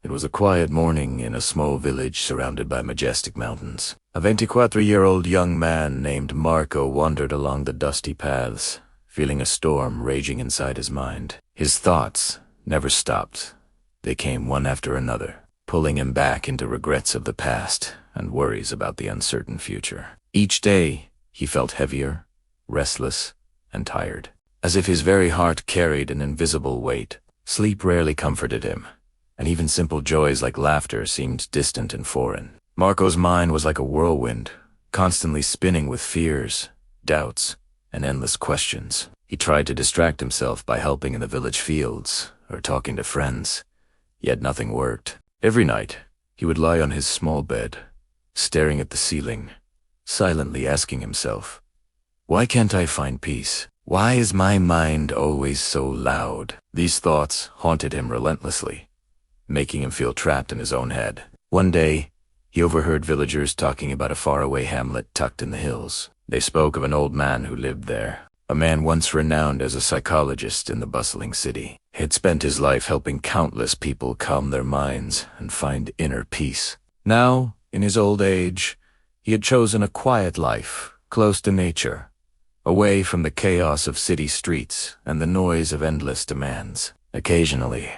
It was a quiet morning in a small village surrounded by majestic mountains. A 24-year-old young man named Marco wandered along the dusty paths, feeling a storm raging inside his mind. His thoughts never stopped. They came one after another, pulling him back into regrets of the past and worries about the uncertain future. Each day, he felt heavier, restless, and tired, as if his very heart carried an invisible weight. Sleep rarely comforted him, and even simple joys like laughter seemed distant and foreign. Marco's mind was like a whirlwind, constantly spinning with fears, doubts, and endless questions. He tried to distract himself by helping in the village fields or talking to friends, yet nothing worked. Every night, he would lie on his small bed, staring at the ceiling, silently asking himself, "Why can't I find peace? Why is my mind always so loud?" These thoughts haunted him relentlessly, making him feel trapped in his own head. One day, he overheard villagers talking about a faraway hamlet tucked in the hills. They spoke of an old man who lived there, a man once renowned as a psychologist in the bustling city. He had spent his life helping countless people calm their minds and find inner peace. Now, in his old age, he had chosen a quiet life, close to nature, away from the chaos of city streets and the noise of endless demands. Occasionally,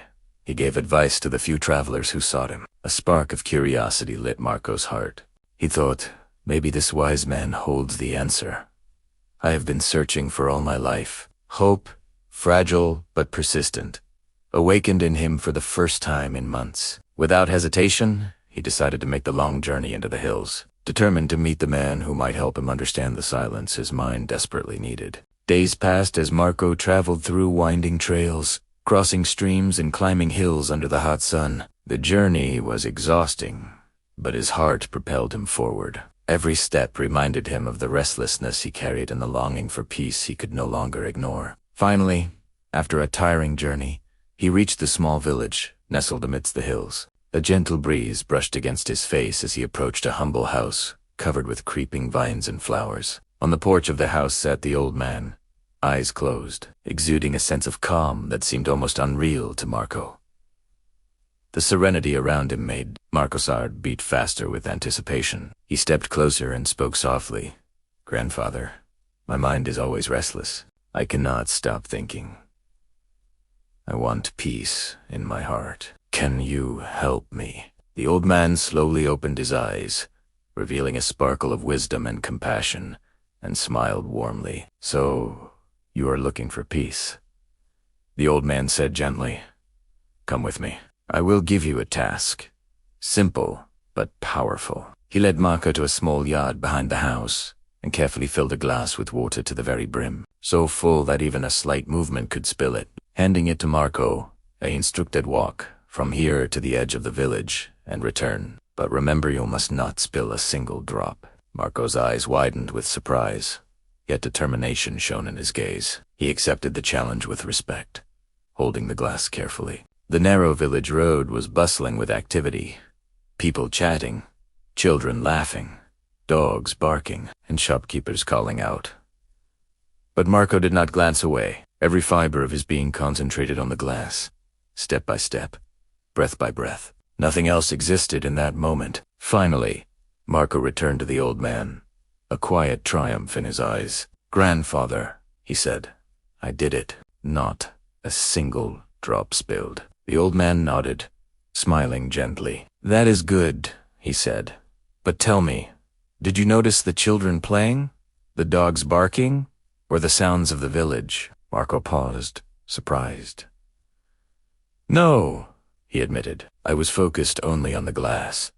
he gave advice to the few travelers who sought him. A spark of curiosity lit Marco's heart. He thought, maybe this wise man holds the answer. I have been searching for all my life. Hope, fragile but persistent, awakened in him for the first time in months. Without hesitation, he decided to make the long journey into the hills, determined to meet the man who might help him understand the silence his mind desperately needed. Days passed as Marco traveled through winding trails, crossing streams and climbing hills under the hot sun. The journey was exhausting, but his heart propelled him forward. Every step reminded him of the restlessness he carried and the longing for peace he could no longer ignore. Finally, after a tiring journey, he reached the small village, nestled amidst the hills. A gentle breeze brushed against his face as he approached a humble house, covered with creeping vines and flowers. On the porch of the house sat the old man, eyes closed, exuding a sense of calm that seemed almost unreal to Marco. The serenity around him made Marco's heart beat faster with anticipation. He stepped closer and spoke softly. "Grandfather, my mind is always restless. I cannot stop thinking. I want peace in my heart. Can you help me?" The old man slowly opened his eyes, revealing a sparkle of wisdom and compassion, and smiled warmly. "So, you are looking for peace?" The old man said gently, "Come with me. I will give you a task. Simple, but powerful." He led Marco to a small yard behind the house and carefully filled a glass with water to the very brim, so full that even a slight movement could spill it. Handing it to Marco, he instructed, "Walk from here to the edge of the village and return. But remember, you must not spill a single drop." Marco's eyes widened with surprise, yet determination shone in his gaze. He accepted the challenge with respect, holding the glass carefully. The narrow village road was bustling with activity, people chatting, children laughing, dogs barking, and shopkeepers calling out. But Marco did not glance away. Every fiber of his being concentrated on the glass, step by step, breath by breath. Nothing else existed in that moment. Finally, Marco returned to the old man, a quiet triumph in his eyes. "Grandfather," he said, "I did it. Not a single drop spilled." The old man nodded, smiling gently. "That is good," he said. "But tell me, did you notice the children playing, the dogs barking, or the sounds of the village?" Marco paused, surprised. "No," he admitted. "I was focused only on the glass."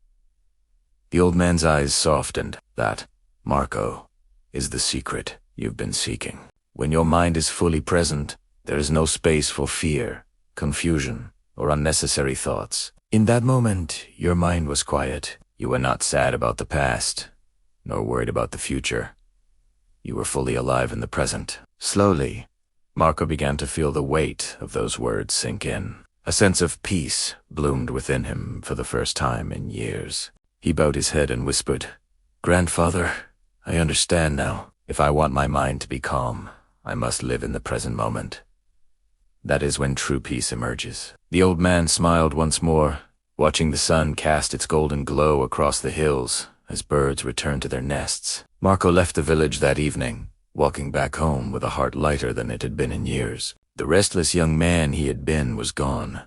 The old man's eyes softened. "That, Marco, is the secret you've been seeking. When your mind is fully present, there is no space for fear, confusion, or unnecessary thoughts. In that moment, your mind was quiet. You were not sad about the past, nor worried about the future. You were fully alive in the present." Slowly, Marco began to feel the weight of those words sink in. A sense of peace bloomed within him for the first time in years. He bowed his head and whispered, "Grandfather, I understand now. If I want my mind to be calm, I must live in the present moment. That is when true peace emerges." The old man smiled once more, watching the sun cast its golden glow across the hills as birds returned to their nests. Marco left the village that evening, walking back home with a heart lighter than it had been in years. The restless young man he had been was gone,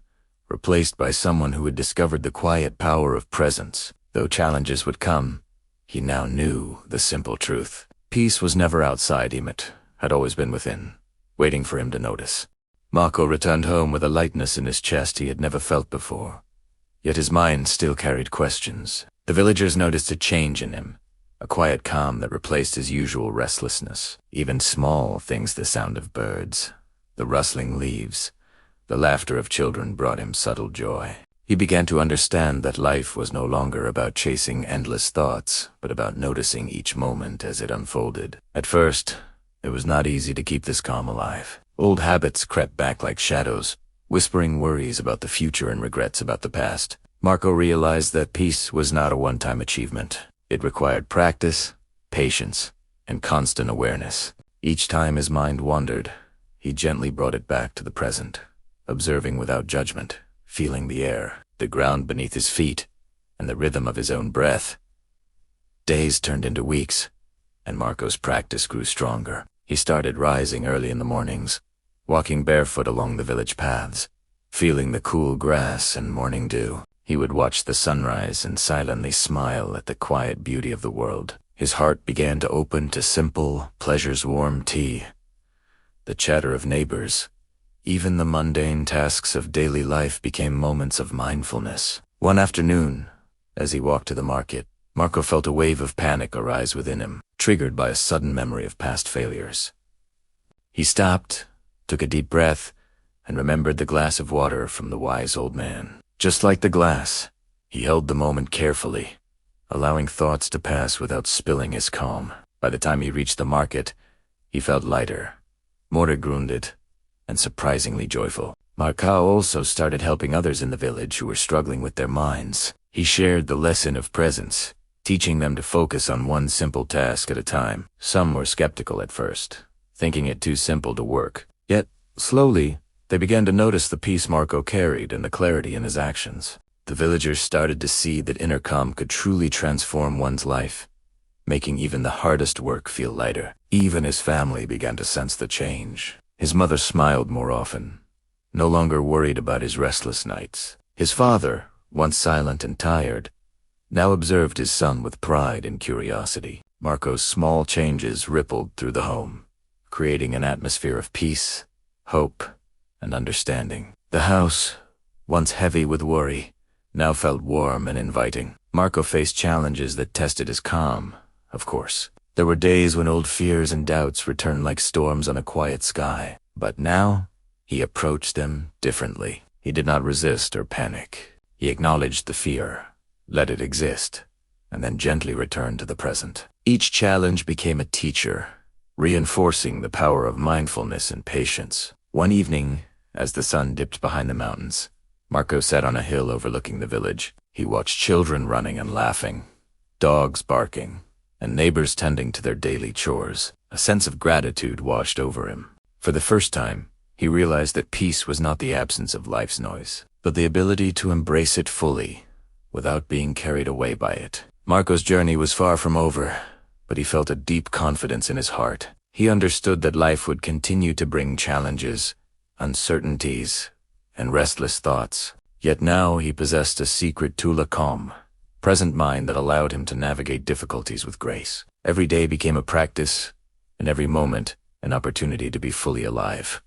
replaced by someone who had discovered the quiet power of presence. Though challenges would come, he now knew the simple truth. Peace was never outside him, it had always been within, waiting for him to notice. Marco returned home with a lightness in his chest he had never felt before, yet his mind still carried questions. The villagers noticed a change in him, a quiet calm that replaced his usual restlessness. Even small things, the sound of birds, the rustling leaves, the laughter of children brought him subtle joy. He began to understand that life was no longer about chasing endless thoughts, but about noticing each moment as it unfolded. At first, it was not easy to keep this calm alive. Old habits crept back like shadows, whispering worries about the future and regrets about the past. Marco realized that peace was not a one-time achievement. It required practice, patience, and constant awareness. Each time his mind wandered, he gently brought it back to the present, observing without judgment, feeling the air, the ground beneath his feet, and the rhythm of his own breath. Days turned into weeks, and Marco's practice grew stronger. He started rising early in the mornings, walking barefoot along the village paths, feeling the cool grass and morning dew. He would watch the sunrise and silently smile at the quiet beauty of the world. His heart began to open to simple pleasures, warm tea, the chatter of neighbors. Even the mundane tasks of daily life became moments of mindfulness. One afternoon, as he walked to the market, Marco felt a wave of panic arise within him, triggered by a sudden memory of past failures. He stopped, took a deep breath, and remembered the glass of water from the wise old man. Just like the glass, he held the moment carefully, allowing thoughts to pass without spilling his calm. By the time he reached the market, he felt lighter, more grounded, and surprisingly joyful. Marco also started helping others in the village who were struggling with their minds. He shared the lesson of presence, teaching them to focus on one simple task at a time. Some were skeptical at first, thinking it too simple to work. Yet, slowly, they began to notice the peace Marco carried and the clarity in his actions. The villagers started to see that inner calm could truly transform one's life, making even the hardest work feel lighter. Even his family began to sense the change. His mother smiled more often, no longer worried about his restless nights. His father, once silent and tired, now observed his son with pride and curiosity. Marco's small changes rippled through the home, creating an atmosphere of peace, hope, and understanding. The house, once heavy with worry, now felt warm and inviting. Marco faced challenges that tested his calm, of course. There were days when old fears and doubts returned like storms on a quiet sky. But now, he approached them differently. He did not resist or panic. He acknowledged the fear, let it exist, and then gently returned to the present. Each challenge became a teacher, reinforcing the power of mindfulness and patience. One evening, as the sun dipped behind the mountains, Marco sat on a hill overlooking the village. He watched children running and laughing, dogs barking, and neighbors tending to their daily chores. A sense of gratitude washed over him. For the first time, he realized that peace was not the absence of life's noise, but the ability to embrace it fully, without being carried away by it. Marco's journey was far from over, but he felt a deep confidence in his heart. He understood that life would continue to bring challenges, uncertainties, and restless thoughts. Yet now he possessed a secret to la calm, present mind that allowed him to navigate difficulties with grace. Every day became a practice, and every moment an opportunity to be fully alive.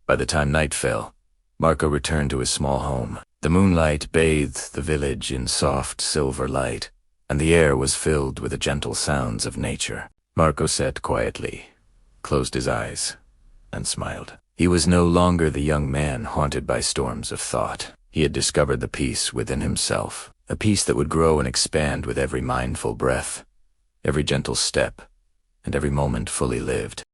By the time night fell, Marco returned to his small home. The moonlight bathed the village in soft silver light, and the air was filled with the gentle sounds of nature. Marco sat quietly, closed his eyes, and smiled. He was no longer the young man haunted by storms of thought. He had discovered the peace within himself, a peace that would grow and expand with every mindful breath, every gentle step, and every moment fully lived.